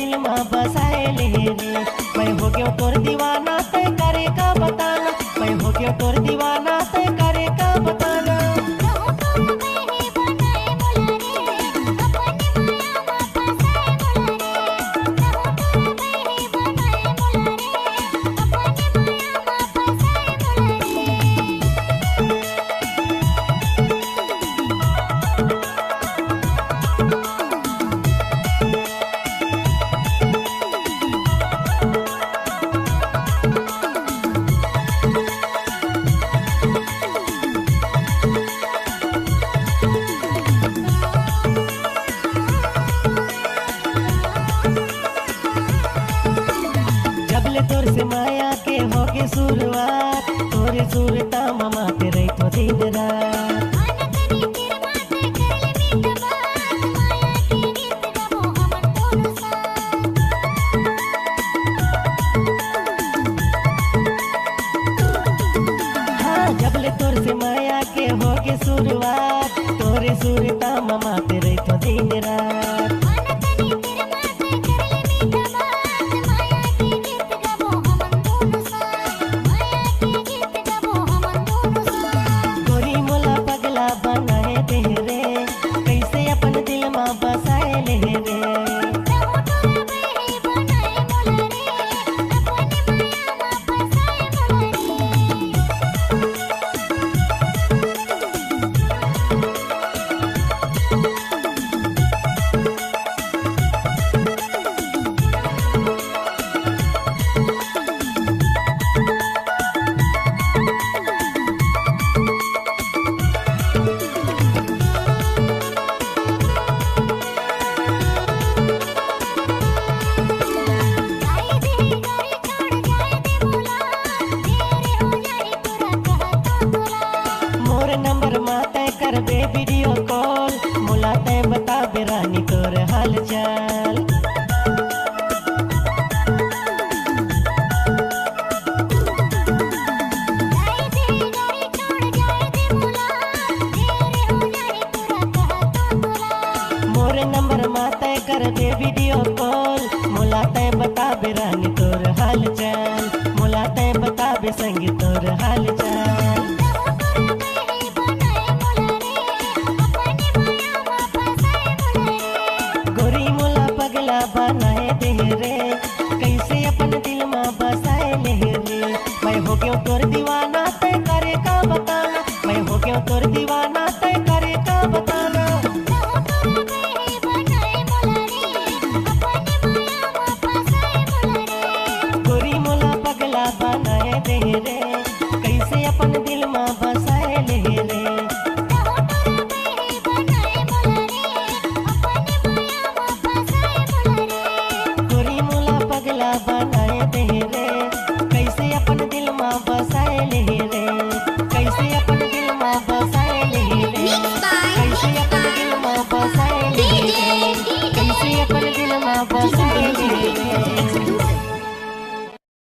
दिल में बसाए ले रे। मैं हो गया तोर दीवाना ते करे का बताना, मैं हो गया तोर दीवाना ते करे का बताना। जबले तोर से माया के होगे शुरुआत, तोरे सुरता ममा के रही तो दिन रात। हाँ जबले तोर से माया के होगे शुरुआत, तोरे सुरता ममा के रही तो दिन रात। बसाए ले रे। नंबर माते कर बे वीडियो कॉल, मुलाते बता बेरानी तोर हाल चाल। मोर नंबर माते कर बे वीडियो कॉल, मुलाते बता बेरानी तोर हाल चाल, मुलाते बता बे संगी तोर हाल चाल। बनाए दे रे, कैसे अपन दिल में बसाए ले रे। मैं हो गया तोर दीवाना ते करे का बताना, मैं हो गया तोर दीवाना ते करे का बताना। गोरी मोला पगला बनाए दे रे, कैसे अपन दिल में बसाए ले रे।